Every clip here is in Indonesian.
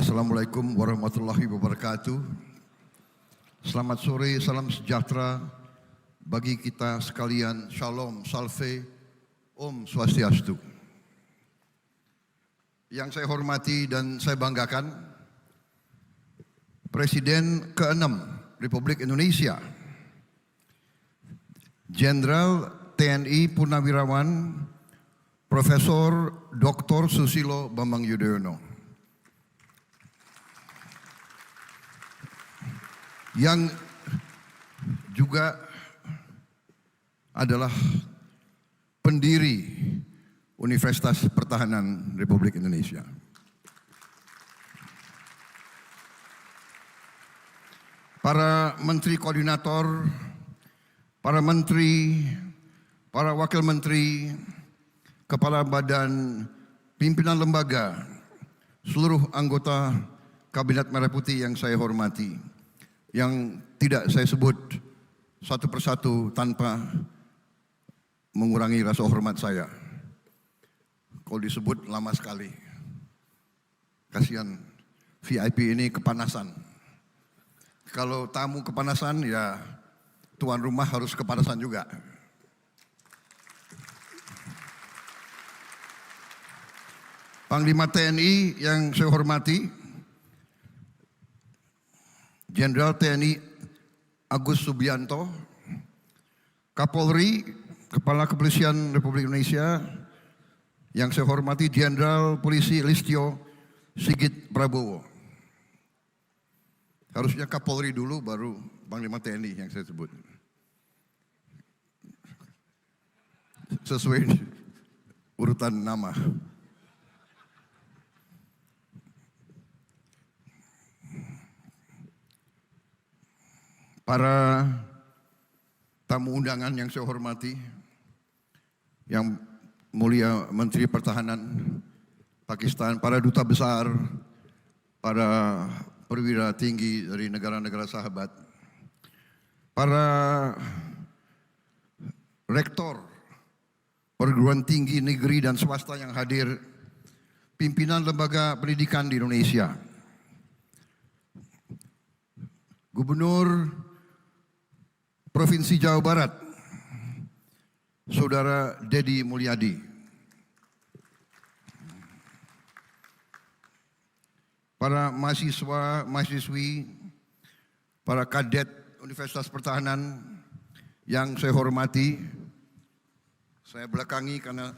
Assalamualaikum warahmatullahi wabarakatuh. Selamat sore, salam sejahtera bagi kita sekalian. Shalom, salve, Om Swastiastu. Yang saya hormati dan saya banggakan, Presiden ke-6 Republik Indonesia, Jenderal TNI Purnawirawan Profesor Dr. Susilo Bambang Yudhoyono, yang juga adalah pendiri Universitas Pertahanan Republik Indonesia. Para menteri koordinator, para menteri, para wakil menteri, kepala badan, pimpinan lembaga, seluruh anggota Kabinet Merah Putih yang saya hormati, yang tidak saya sebut satu persatu tanpa mengurangi rasa hormat saya. Kalau disebut lama sekali. Kasihan VIP ini kepanasan. Kalau tamu kepanasan, ya tuan rumah harus kepanasan juga. Panglima TNI yang saya hormati, Jenderal TNI Agus Subianto, Kapolri, Kepala Kepolisian Republik Indonesia, yang saya hormati Jenderal Polisi Listio Sigit Prabowo. Harusnya Kapolri dulu baru Panglima TNI yang saya sebut. Sesuai urutan nama. Para tamu undangan yang saya hormati, yang mulia Menteri Pertahanan Pakistan, para duta besar, para perwira tinggi dari negara-negara sahabat, para rektor perguruan tinggi negeri dan swasta yang hadir, pimpinan lembaga pendidikan di Indonesia, Gubernur Provinsi Jawa Barat, Saudara Dedi Mulyadi, para mahasiswa, mahasiswi, para kadet Universitas Pertahanan yang saya hormati, saya belakangi karena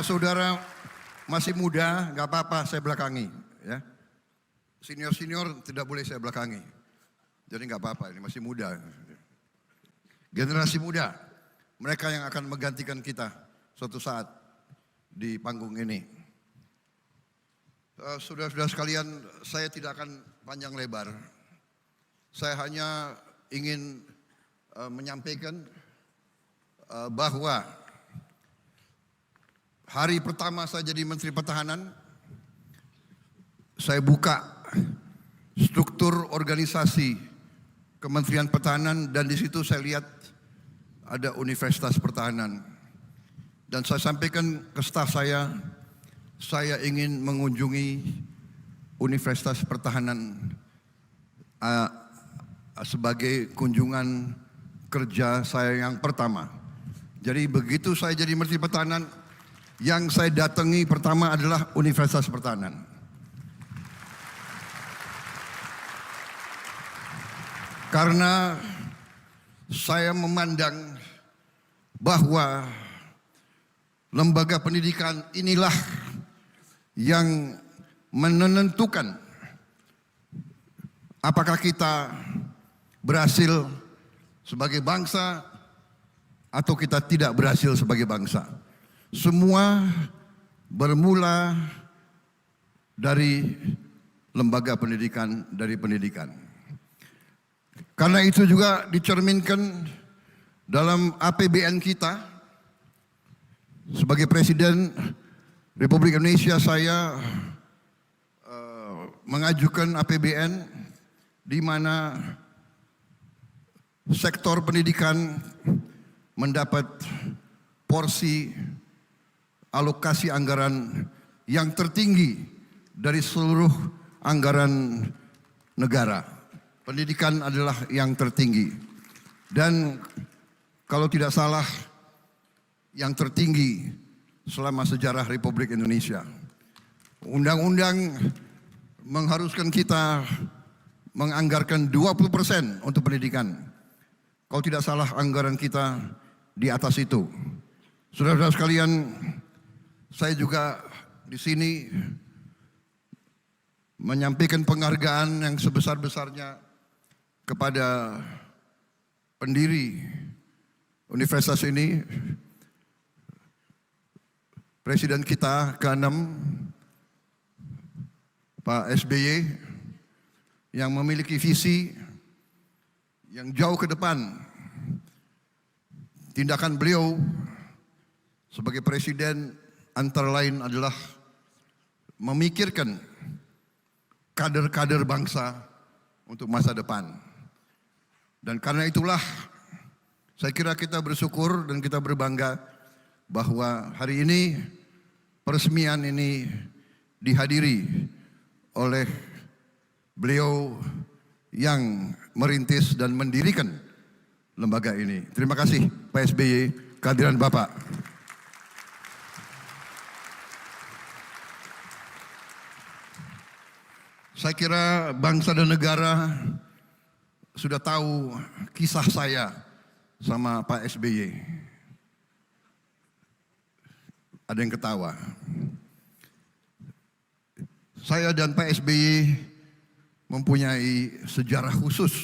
saudara masih muda, nggak apa-apa saya belakangi, ya. Senior-senior tidak boleh saya belakangi. Jadi nggak apa-apa, ini masih muda. Generasi muda, mereka yang akan menggantikan kita suatu saat di panggung ini. Saudara-saudara sekalian, saya tidak akan panjang lebar. Saya hanya ingin menyampaikan bahwa hari pertama saya jadi Menteri Pertahanan, saya buka struktur organisasi Kementerian Pertahanan dan di situ saya lihat ada Universitas Pertahanan. Dan saya sampaikan ke staf saya ingin mengunjungi Universitas Pertahanan sebagai kunjungan kerja saya yang pertama. Jadi begitu saya jadi Menteri Pertahanan, yang saya datangi pertama adalah Universitas Pertahanan. Karena saya memandang bahwa lembaga pendidikan inilah yang menentukan apakah kita berhasil sebagai bangsa atau kita tidak berhasil sebagai bangsa. Semua bermula dari lembaga pendidikan, dari pendidikan. Karena itu juga dicerminkan dalam APBN kita. Sebagai Presiden Republik Indonesia, saya mengajukan APBN di mana sektor pendidikan mendapat porsi alokasi anggaran yang tertinggi dari seluruh anggaran negara. Pendidikan adalah yang tertinggi. Dan kalau tidak salah, yang tertinggi selama sejarah Republik Indonesia. Undang-undang mengharuskan kita menganggarkan 20% untuk pendidikan. Kalau tidak salah anggaran kita di atas itu. Saudara-saudara sekalian, saya juga di sini menyampaikan penghargaan yang sebesar-besarnya kepada pendiri universitas ini, Presiden kita ke-6, Pak SBY, yang memiliki visi yang jauh ke depan. Tindakan beliau sebagai presiden antara lain adalah memikirkan kader-kader bangsa untuk masa depan. Dan karena itulah saya kira kita bersyukur dan kita berbangga bahwa hari ini peresmian ini dihadiri oleh beliau yang merintis dan mendirikan lembaga ini. Terima kasih Pak SBY, kehadiran Bapak. Saya kira bangsa dan negara sudah tahu kisah saya sama Pak SBY. Ada yang ketawa. Saya dan Pak SBY mempunyai sejarah khusus.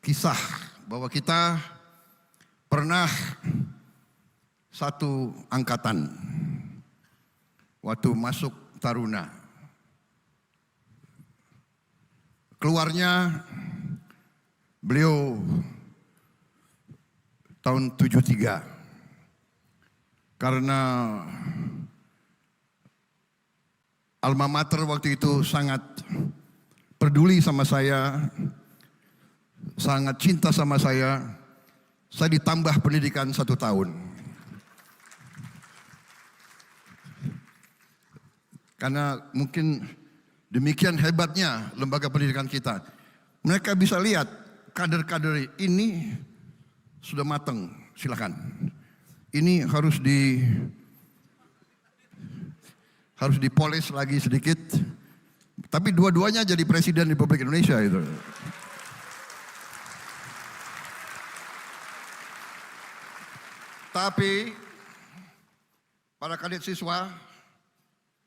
Kisah bahwa kita pernah satu angkatan waktu masuk Taruna. Keluarnya beliau tahun 73 karena alma mater waktu itu sangat peduli sama saya, sangat cinta sama saya ditambah pendidikan 1 tahun. Karena mungkin demikian hebatnya lembaga pendidikan kita. Mereka bisa lihat kader-kader ini sudah matang, silakan. Ini harus dipoles lagi sedikit. Tapi dua-duanya jadi presiden Republik Indonesia itu. Tapi para kadet siswa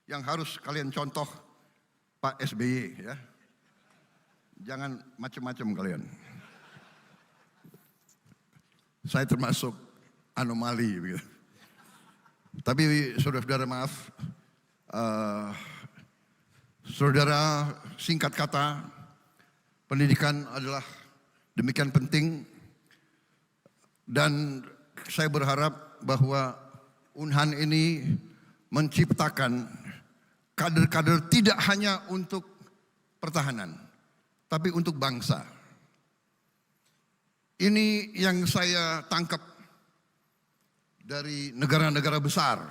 yang harus kalian contoh Pak SBY ya. Jangan macam-macam kalian. Saya termasuk anomali begitu. Tapi saudara-saudara maaf, saudara, singkat kata, pendidikan adalah demikian penting dan saya berharap bahwa Unhan ini menciptakan kader-kader tidak hanya untuk pertahanan, tapi untuk bangsa. Ini yang saya tangkap dari negara-negara besar.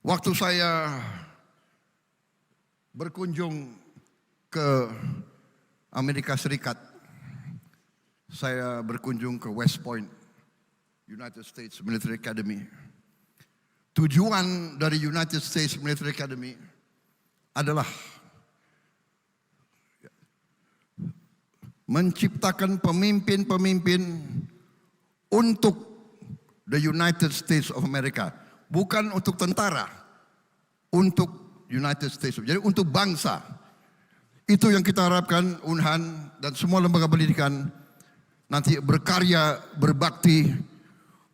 Waktu saya berkunjung ke Amerika Serikat, saya berkunjung ke West Point, United States Military Academy. Tujuan dari United States Military Academy adalah menciptakan pemimpin-pemimpin untuk the United States of America. Bukan untuk tentara, untuk United States. Jadi untuk bangsa. Itu yang kita harapkan Unhan dan semua lembaga pendidikan nanti berkarya, berbakti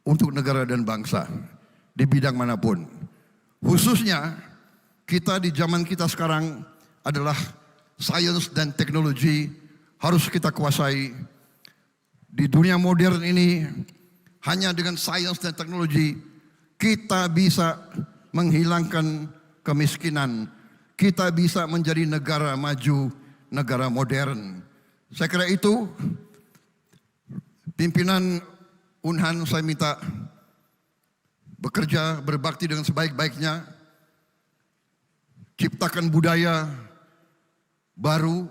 untuk negara dan bangsa di bidang manapun. Khususnya kita di zaman kita sekarang adalah sains dan teknologi harus kita kuasai. Di dunia modern ini hanya dengan sains dan teknologi kita bisa menghilangkan kemiskinan. Kita bisa menjadi negara maju, negara modern. Saya kira itu pimpinan Unhan saya minta bekerja, berbakti dengan sebaik-baiknya, ciptakan budaya baru,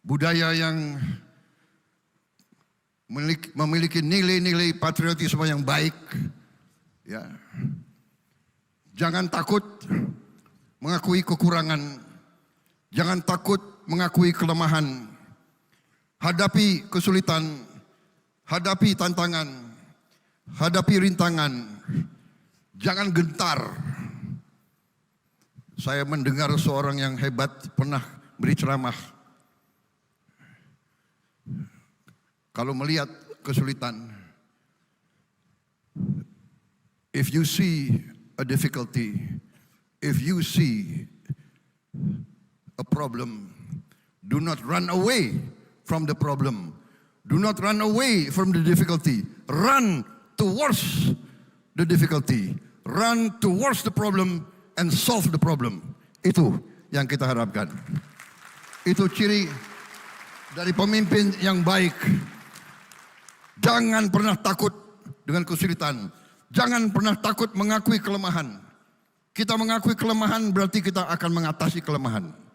budaya yang memiliki nilai-nilai patriotisme yang baik. Ya. Jangan takut mengakui kekurangan, jangan takut mengakui kelemahan. Hadapi kesulitan, hadapi tantangan, hadapi rintangan. Jangan gentar. Saya mendengar seorang yang hebat pernah beri ceramah. Kalau melihat kesulitan, if you see a difficulty, if you see a problem, do not run away from the problem. Do not run away from the difficulty. Run towards the difficulty. Run towards the problem and solve the problem. Itu yang kita harapkan. Itu ciri dari pemimpin yang baik. Jangan pernah takut dengan kesulitan. Jangan pernah takut mengakui kelemahan. Kita mengakui kelemahan berarti kita akan mengatasi kelemahan.